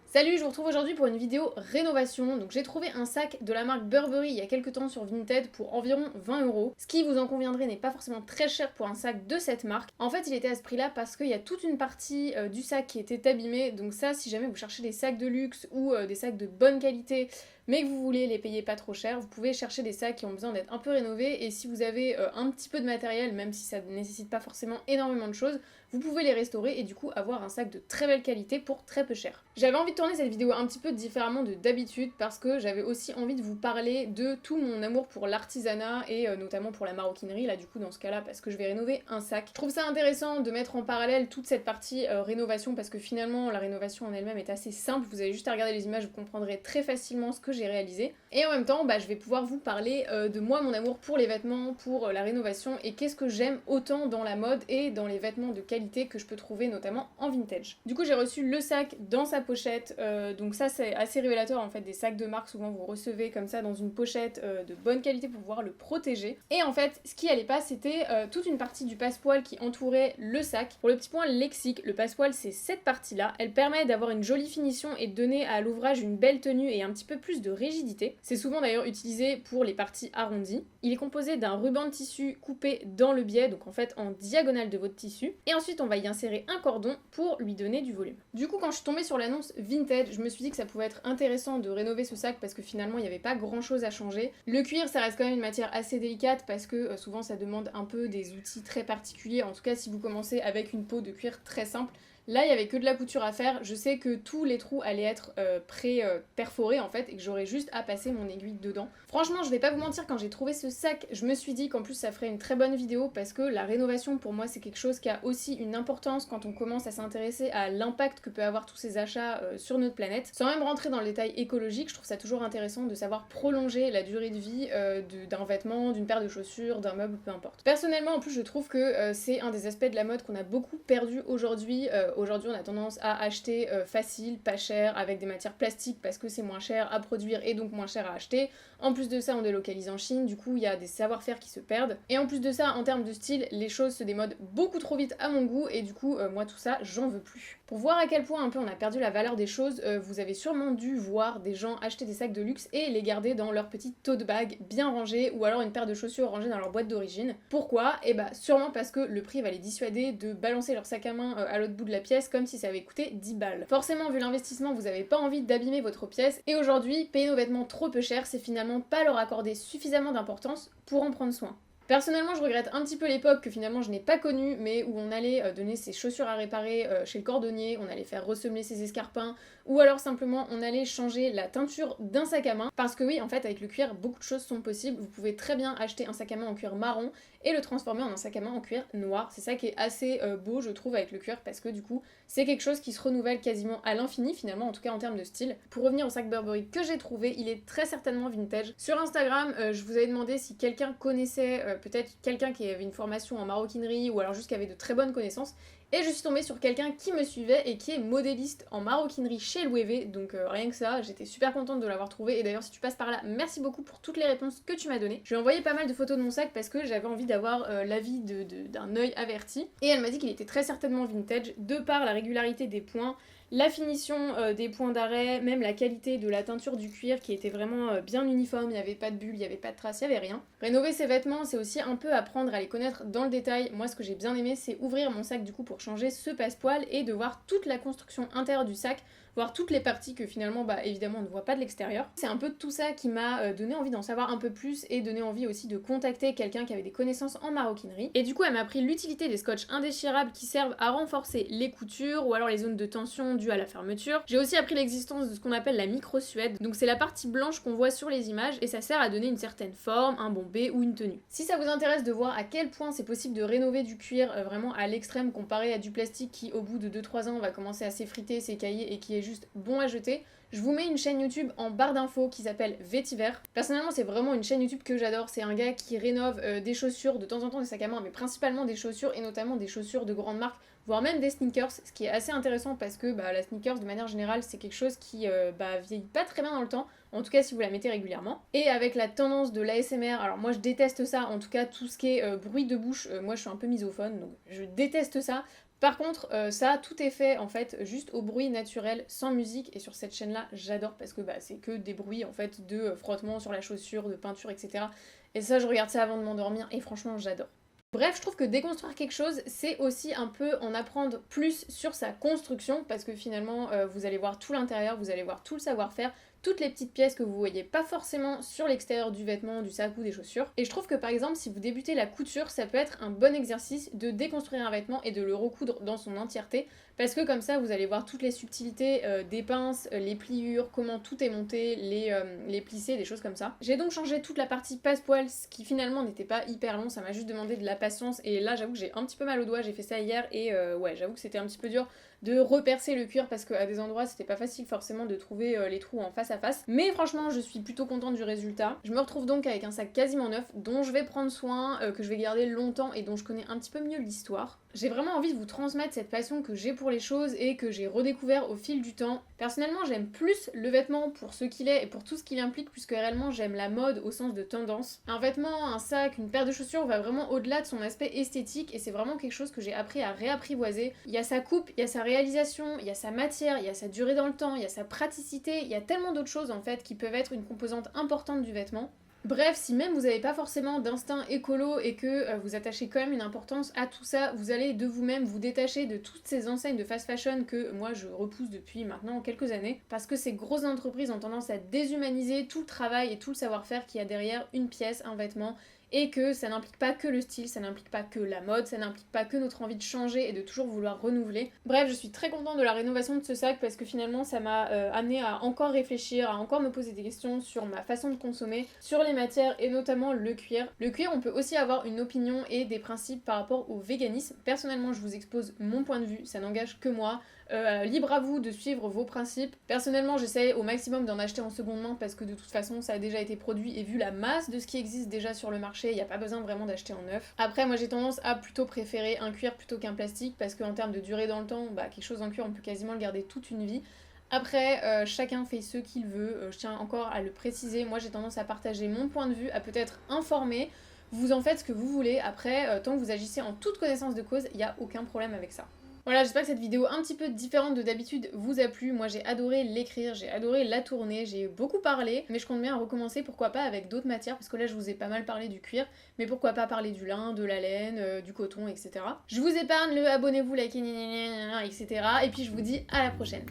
Salut, je vous retrouve aujourd'hui pour une vidéo rénovation. Donc j'ai trouvé un sac de la marque Burberry il y a quelques temps sur Vinted pour environ 20€. Ce qui, vous en conviendrez, n'est pas forcément très cher pour un sac de cette marque. En fait, il était à ce prix-là parce qu'il y a toute une partie du sac qui était abîmée. Donc ça, si jamais vous cherchez des sacs de luxe ou des sacs de bonne qualité, mais que vous voulez les payer pas trop cher, vous pouvez chercher des sacs qui ont besoin d'être un peu rénovés. Et si vous avez un petit peu de matériel, même si ça ne nécessite pas forcément énormément de choses, vous pouvez les restaurer et du coup avoir un sac de très belle qualité pour très peu cher. J'avais envie de tourner cette vidéo un petit peu différemment de d'habitude parce que j'avais aussi envie de vous parler de tout mon amour pour l'artisanat et notamment pour la maroquinerie, là du coup dans ce cas-là parce que je vais rénover un sac. Je trouve ça intéressant de mettre en parallèle toute cette partie rénovation parce que finalement la rénovation en elle-même est assez simple, vous avez juste à regarder les images, vous comprendrez très facilement ce que j'ai réalisé. Et en même temps, je vais pouvoir vous parler de moi, mon amour pour les vêtements, pour la rénovation et qu'est-ce que j'aime autant dans la mode et dans les vêtements de qualité que je peux trouver notamment en vintage. Du coup j'ai reçu le sac dans sa pochette, donc ça c'est assez révélateur en fait des sacs de marque, souvent vous recevez comme ça dans une pochette de bonne qualité pour pouvoir le protéger. Et en fait ce qui allait pas c'était toute une partie du passepoil qui entourait le sac. Pour le petit point lexique, le passepoil c'est cette partie là, elle permet d'avoir une jolie finition et de donner à l'ouvrage une belle tenue et un petit peu plus de rigidité. C'est souvent d'ailleurs utilisé pour les parties arrondies. Il est composé d'un ruban de tissu coupé dans le biais, donc en fait en diagonale de votre tissu, et ensuite on va y insérer un cordon pour lui donner du volume. Du coup quand je suis tombée sur l'annonce Vinted, je me suis dit que ça pouvait être intéressant de rénover ce sac parce que finalement il n'y avait pas grand chose à changer. Le cuir ça reste quand même une matière assez délicate parce que souvent ça demande un peu des outils très particuliers, en tout cas si vous commencez avec une peau de cuir très simple. Là, il y avait que de la couture à faire. Je sais que tous les trous allaient être perforés en fait et que j'aurais juste à passer mon aiguille dedans. Franchement, je vais pas vous mentir, quand j'ai trouvé ce sac, je me suis dit qu'en plus ça ferait une très bonne vidéo parce que la rénovation pour moi c'est quelque chose qui a aussi une importance quand on commence à s'intéresser à l'impact que peut avoir tous ces achats sur notre planète. Sans même rentrer dans le détail écologique, je trouve ça toujours intéressant de savoir prolonger la durée de vie d'un vêtement, d'une paire de chaussures, d'un meuble, peu importe. Personnellement, en plus, je trouve que c'est un des aspects de la mode qu'on a beaucoup perdu aujourd'hui. Aujourd'hui, on a tendance à acheter facile, pas cher, avec des matières plastiques parce que c'est moins cher à produire et donc moins cher à acheter. En plus de ça, on délocalise en Chine, du coup, il y a des savoir-faire qui se perdent. Et en plus de ça, en termes de style, les choses se démodent beaucoup trop vite à mon goût et du coup, moi, tout ça, j'en veux plus. Pour voir à quel point un peu on a perdu la valeur des choses, vous avez sûrement dû voir des gens acheter des sacs de luxe et les garder dans leur petite tote bag bien rangée ou alors une paire de chaussures rangée dans leur boîte d'origine. Pourquoi ? Et sûrement parce que le prix va les dissuader de balancer leur sac à main à l'autre bout de la pièce comme si ça avait coûté 10 balles. Forcément, vu l'investissement, vous avez pas envie d'abîmer votre pièce et aujourd'hui, payer nos vêtements trop peu cher, c'est finalement pas leur accorder suffisamment d'importance pour en prendre soin. Personnellement, je regrette un petit peu l'époque que finalement je n'ai pas connue, mais où on allait donner ses chaussures à réparer chez le cordonnier, on allait faire ressemeler ses escarpins, ou alors simplement on allait changer la teinture d'un sac à main. Parce que oui, en fait, avec le cuir, beaucoup de choses sont possibles. Vous pouvez très bien acheter un sac à main en cuir marron et le transformer en un sac à main en cuir noir. C'est ça qui est assez beau, je trouve, avec le cuir, parce que du coup, c'est quelque chose qui se renouvelle quasiment à l'infini, finalement, en tout cas en termes de style. Pour revenir au sac Burberry que j'ai trouvé, il est très certainement vintage. Sur Instagram, je vous avais demandé si quelqu'un connaissait peut-être quelqu'un qui avait une formation en maroquinerie ou alors juste qui avait de très bonnes connaissances. Et je suis tombée sur quelqu'un qui me suivait et qui est modéliste en maroquinerie chez Loewe, donc rien que ça, j'étais super contente de l'avoir trouvé. Et d'ailleurs, si tu passes par là, merci beaucoup pour toutes les réponses que tu m'as données. Je lui ai envoyé pas mal de photos de mon sac parce que j'avais envie d'avoir l'avis d'un œil averti. Et elle m'a dit qu'il était très certainement vintage, de par la régularité des points, la finition des points d'arrêt, même la qualité de la teinture du cuir qui était vraiment bien uniforme, il n'y avait pas de bulles, il n'y avait pas de traces, il n'y avait rien. Rénover ses vêtements, c'est aussi un peu apprendre à les connaître dans le détail. Moi, ce que j'ai bien aimé, c'est ouvrir mon sac du coup pour changer ce passepoil et de voir toute la construction intérieure du sac, voir toutes les parties que finalement, évidemment, on ne voit pas de l'extérieur. C'est un peu tout ça qui m'a donné envie d'en savoir un peu plus et donné envie aussi de contacter quelqu'un qui avait des connaissances en maroquinerie. Et du coup, elle m'a appris l'utilité des scotch indéchirables qui servent à renforcer les coutures ou alors les zones de tension dues à la fermeture. J'ai aussi appris l'existence de ce qu'on appelle la micro-suède. Donc c'est la partie blanche qu'on voit sur les images et ça sert à donner une certaine forme, un bombé ou une tenue. Si ça vous intéresse de voir à quel point c'est possible de rénover du cuir vraiment à l'extrême comparé à du plastique qui au bout de 2-3 ans va commencer à s'effriter, s'écailler et qui est juste bon à jeter, Je vous mets une chaîne YouTube en barre d'infos qui s'appelle Vetiver. Personnellement, c'est vraiment une chaîne YouTube que j'adore. C'est un gars qui rénove des chaussures, de temps en temps des sacs à main, mais principalement des chaussures et notamment des chaussures de grandes marques, voire même des sneakers, ce qui est assez intéressant parce que la sneakers de manière générale c'est quelque chose qui vieillit pas très bien dans le temps, en tout cas si vous la mettez régulièrement. Et avec la tendance de l'ASMR, alors moi je déteste ça, en tout cas tout ce qui est bruit de bouche, moi je suis un peu misophone donc je déteste ça. Par contre, ça, tout est fait en fait juste au bruit naturel, sans musique, et sur cette chaîne-là, j'adore parce que c'est que des bruits en fait de frottement sur la chaussure, de peinture, etc. Et ça, je regarde ça avant de m'endormir, et franchement, j'adore. Bref, je trouve que déconstruire quelque chose, c'est aussi un peu en apprendre plus sur sa construction, parce que finalement, vous allez voir tout l'intérieur, vous allez voir tout le savoir-faire, toutes les petites pièces que vous voyez pas forcément sur l'extérieur du vêtement, du sac ou des chaussures. Et je trouve que par exemple, si vous débutez la couture, ça peut être un bon exercice de déconstruire un vêtement et de le recoudre dans son entièreté, parce que comme ça, vous allez voir toutes les subtilités des pinces, les pliures, comment tout est monté, les plissés, des choses comme ça. J'ai donc changé toute la partie passe-poil, ce qui finalement n'était pas hyper long, ça m'a juste demandé de la patience, et là j'avoue que j'ai un petit peu mal au doigt, j'ai fait ça hier, et ouais, j'avoue que c'était un petit peu dur de repercer le cuir parce qu'à des endroits c'était pas facile forcément de trouver les trous en face à face. Mais franchement je suis plutôt contente du résultat. Je me retrouve donc avec un sac quasiment neuf dont je vais prendre soin, que je vais garder longtemps et dont je connais un petit peu mieux l'histoire. J'ai vraiment envie de vous transmettre cette passion que j'ai pour les choses et que j'ai redécouvert au fil du temps. Personnellement j'aime plus le vêtement pour ce qu'il est et pour tout ce qu'il implique plus que réellement j'aime la mode au sens de tendance. Un vêtement, un sac, une paire de chaussures va vraiment au-delà de son aspect esthétique et c'est vraiment quelque chose que j'ai appris à réapprivoiser. Il y a sa coupe, il y a sa réalisation, il y a sa matière, il y a sa durée dans le temps, il y a sa praticité, il y a tellement d'autres choses en fait qui peuvent être une composante importante du vêtement. Bref, si même vous n'avez pas forcément d'instinct écolo et que vous attachez quand même une importance à tout ça, vous allez de vous-même vous détacher de toutes ces enseignes de fast fashion que moi je repousse depuis maintenant quelques années, parce que ces grosses entreprises ont tendance à déshumaniser tout le travail et tout le savoir-faire qu'il y a derrière une pièce, un vêtement, et que ça n'implique pas que le style, ça n'implique pas que la mode, ça n'implique pas que notre envie de changer et de toujours vouloir renouveler. Bref, je suis très contente de la rénovation de ce sac parce que finalement ça m'a amené à encore réfléchir, à encore me poser des questions sur ma façon de consommer, sur les matières et notamment le cuir. Le cuir, on peut aussi avoir une opinion et des principes par rapport au véganisme. Personnellement, je vous expose mon point de vue, ça n'engage que moi. Libre à vous de suivre vos principes. Personnellement, j'essaie au maximum d'en acheter en seconde main parce que de toute façon, ça a déjà été produit et vu la masse de ce qui existe déjà sur le marché, il n'y a pas besoin vraiment d'acheter en neuf. Après, moi j'ai tendance à plutôt préférer un cuir plutôt qu'un plastique parce qu'en termes de durée dans le temps, quelque chose en cuir, on peut quasiment le garder toute une vie. Après, chacun fait ce qu'il veut, je tiens encore à le préciser, moi j'ai tendance à partager mon point de vue, à peut-être informer, vous en faites ce que vous voulez, après, tant que vous agissez en toute connaissance de cause, il n'y a aucun problème avec ça. Voilà, j'espère que cette vidéo un petit peu différente de d'habitude vous a plu. Moi j'ai adoré l'écrire, j'ai adoré la tourner, j'ai beaucoup parlé, mais je compte bien recommencer, pourquoi pas avec d'autres matières, parce que là je vous ai pas mal parlé du cuir, mais pourquoi pas parler du lin, de la laine, du coton, etc. Je vous épargne le abonnez-vous, likez, etc. Et puis je vous dis à la prochaine.